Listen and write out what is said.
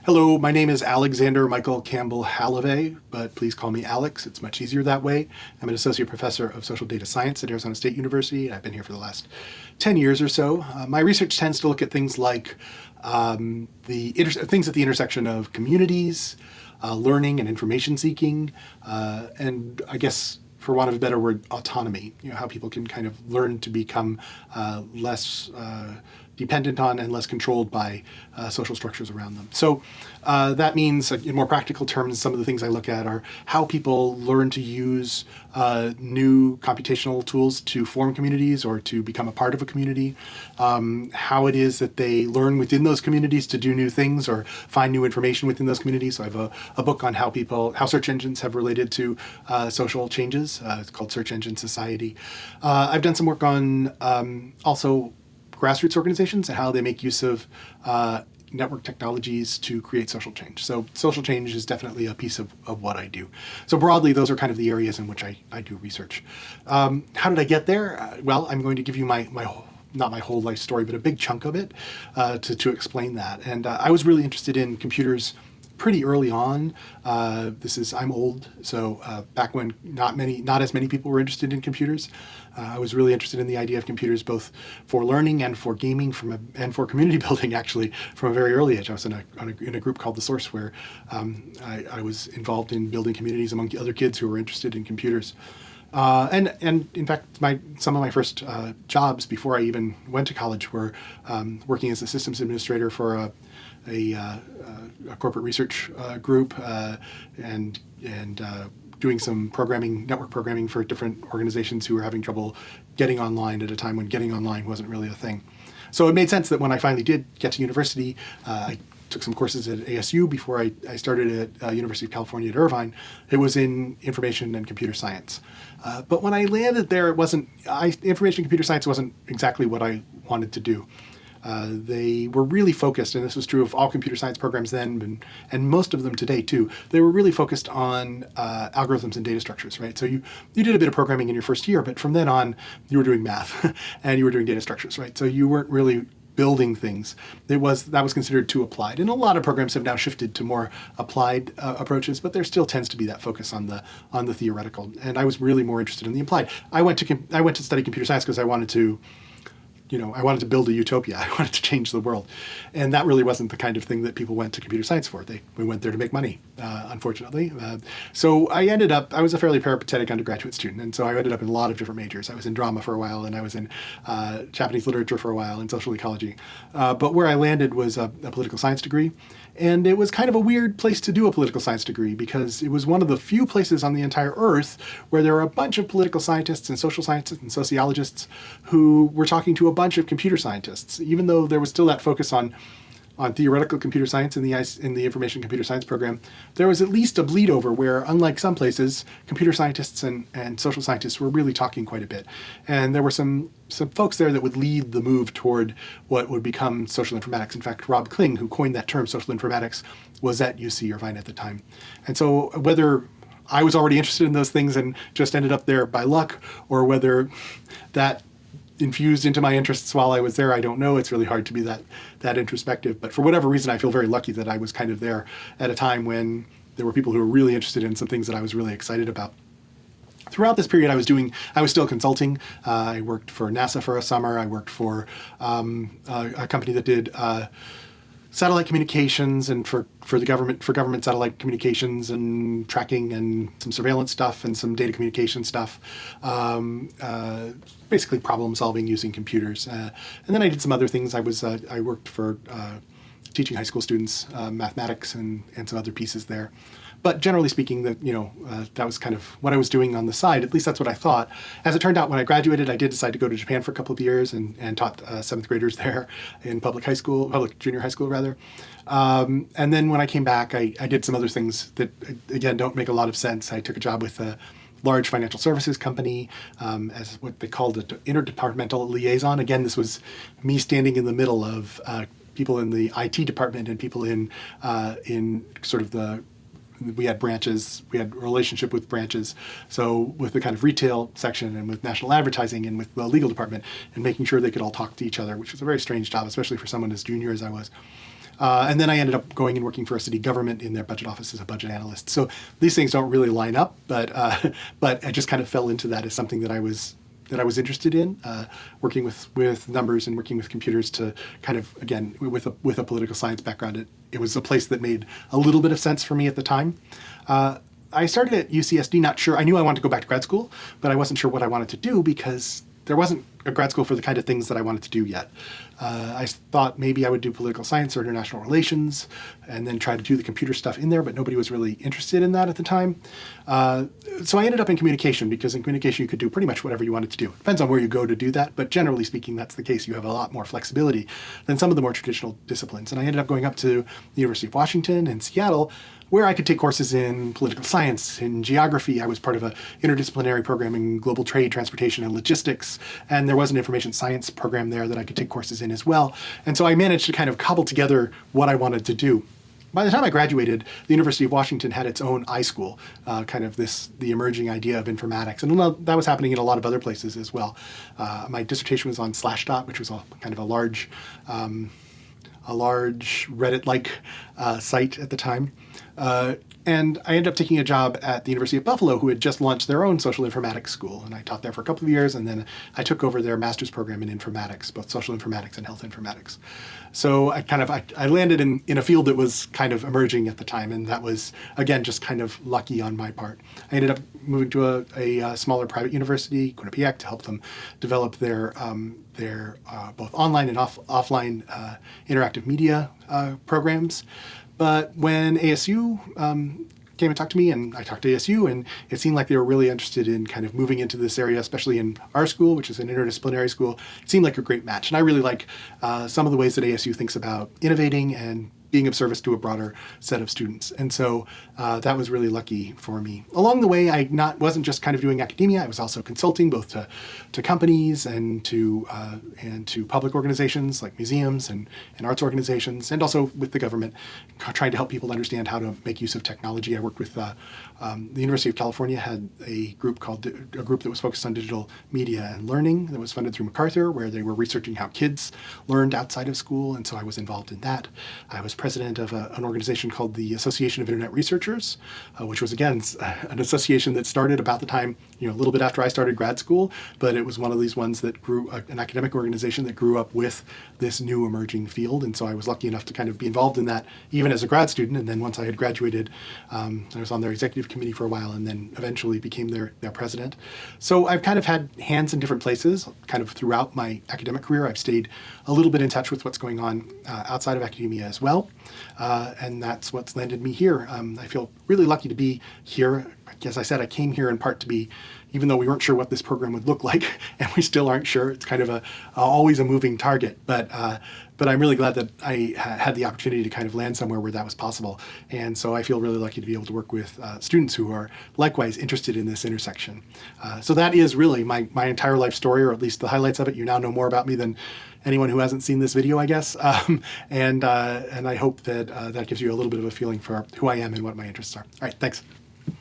Hello, my name is Alexander Michael Campbell Halavey, but please call me Alex. It's much easier that way. I'm an associate professor of social data science at Arizona State University. I've been here for the last 10 years or so. My research tends to look at things like things at the intersection of communities, learning and information seeking, and I guess, for want of a better word, autonomy. How people can kind of learn to become less dependent on and less controlled by social structures around them. So that means, in more practical terms, some of the things I look at are how people learn to use new computational tools to form communities or to become a part of a community, how it is that they learn within those communities to do new things or find new information within those communities. So I have a book on how search engines have related to social changes. It's called Search Engine Society. I've done some work on also grassroots organizations and how they make use of network technologies to create social change. So social change is definitely a piece of what I do. So broadly, those are kind of the areas in which I do research. How did I get there? Well, I'm going to give you not my whole life story, but a big chunk of it to explain that. And I was really interested in computers pretty early on. I'm old, so back when not as many people were interested in computers. I was really interested in the idea of computers both for learning and for gaming and for community building, actually, from a very early age. I was in a group called The Source where I was involved in building communities among other kids who were interested in computers. And in fact, some of my first jobs before I even went to college were working as a systems administrator for a corporate research group and doing some network programming for different organizations who were having trouble getting online at a time when getting online wasn't really a thing. So it made sense that when I finally did get to university, I took some courses at ASU before I started at University of California at Irvine. It was in information and computer science. But when I landed there, information and computer science wasn't exactly what I wanted to do. They were really focused, and this was true of all computer science programs then, and most of them today too. They were really focused on algorithms and data structures, right? So you did a bit of programming in your first year, but from then on, you were doing math and you were doing data structures, right? So you weren't really building things. That was considered too applied, and a lot of programs have now shifted to more applied approaches, but there still tends to be that focus on the theoretical. And I was really more interested in the applied. I went to study computer science because I wanted to build a utopia. I wanted to change the world. And that really wasn't the kind of thing that people went to computer science for. We went there to make money, unfortunately. So I was a fairly peripatetic undergraduate student, and so I ended up in a lot of different majors. I was in drama for a while, and I was in Japanese literature for a while, and social ecology. But where I landed was a political science degree. And it was kind of a weird place to do a political science degree because it was one of the few places on the entire earth where there were a bunch of political scientists and social scientists and sociologists who were talking to a bunch of computer scientists, even though there was still that focus on theoretical computer science in the information computer science program. There was at least a bleed over where, unlike some places, computer scientists and social scientists were really talking quite a bit. And there were some folks there that would lead the move toward what would become social informatics. In fact, Rob Kling, who coined that term, social informatics, was at UC Irvine at the time. And so whether I was already interested in those things and just ended up there by luck, or whether that infused into my interests while I was there, I don't know. It's really hard to be that introspective. But for whatever reason, I feel very lucky that I was kind of there at a time when there were people who were really interested in some things that I was really excited about. Throughout this period, I was still consulting. I worked for NASA for a summer. I worked for a company that did satellite communications and for government satellite communications and tracking and some surveillance stuff and some data communication stuff. Basically problem solving using computers. And then I did some other things. I worked for teaching high school students mathematics and some other pieces there. But generally speaking, that was kind of what I was doing on the side. At least that's what I thought. As it turned out, when I graduated, I did decide to go to Japan for a couple of years and taught seventh graders there in public junior high school rather. And then when I came back, I did some other things that, again, don't make a lot of sense. I took a job with a large financial services company as what they called an interdepartmental liaison. Again, this was me standing in the middle of people in the IT department and people in sort of we had branches, we had a relationship with branches. So with the kind of retail section and with national advertising and with the legal department and making sure they could all talk to each other, which was a very strange job, especially for someone as junior as I was. And then I ended up going and working for a city government in their budget office as a budget analyst. So these things don't really line up, but I just kind of fell into that as something that I was interested in, working with numbers and working with computers to kind of, again, with a political science background. It was a place that made a little bit of sense for me at the time. I started at UCSD not sure. I knew I wanted to go back to grad school, but I wasn't sure what I wanted to do because there wasn't a grad school for the kind of things that I wanted to do yet. I thought maybe I would do political science or international relations and then try to do the computer stuff in there, but nobody was really interested in that at the time. So I ended up in communication because in communication you could do pretty much whatever you wanted to do. It depends on where you go to do that, but generally speaking, that's the case. You have a lot more flexibility than some of the more traditional disciplines. And I ended up going up to the University of Washington in Seattle, where I could take courses in political science, in geography. I was part of an interdisciplinary program in global trade, transportation, and logistics. And there was an information science program there that I could take courses in as well. And so I managed to kind of cobble together what I wanted to do. By the time I graduated, the University of Washington had its own iSchool, kind of the emerging idea of informatics. And that was happening in a lot of other places as well. My dissertation was on Slashdot, which was kind of a large Reddit-like site at the time. And I ended up taking a job at the University of Buffalo, who had just launched their own social informatics school. And I taught there for a couple of years, and then I took over their master's program in informatics, both social informatics and health informatics. So I landed in a field that was kind of emerging at the time, and that was, again, just kind of lucky on my part. I ended up moving to a smaller private university, Quinnipiac, to help them develop their both online and offline interactive media programs. But when ASU came and talked to me, and I talked to ASU, and it seemed like they were really interested in kind of moving into this area, especially in our school, which is an interdisciplinary school. It seemed like a great match. And I really like some of the ways that ASU thinks about innovating and being of service to a broader set of students. And so that was really lucky for me. Along the way, I wasn't just kind of doing academia. I was also consulting both to companies and to public organizations like museums and arts organizations, and also with the government, trying to help people understand how to make use of technology. I worked with the University of California had a group that was focused on digital media and learning that was funded through MacArthur, where they were researching how kids learned outside of school, and so I was involved in that. I was president of an organization called the Association of Internet Researchers, which was, again, an association that started about the time, a little bit after I started grad school, but it was one of these ones that grew, an academic organization that grew up with this new emerging field. And so I was lucky enough to kind of be involved in that even as a grad student. And then once I had graduated, I was on their executive committee for a while and then eventually became their president. So I've kind of had hands in different places kind of throughout my academic career. I've stayed a little bit in touch with what's going on outside of academia as well. And that's what's landed me here. I feel really lucky to be here. As I said, I came here in part to be, even though we weren't sure what this program would look like, and we still aren't sure. It's kind of always a moving target. But I'm really glad that I had the opportunity to kind of land somewhere where that was possible. And so I feel really lucky to be able to work with students who are likewise interested in this intersection. So that is really my entire life story, or at least the highlights of it. You now know more about me than anyone who hasn't seen this video, I guess. And I hope that that gives you a little bit of a feeling for who I am and what my interests are. All right, thanks.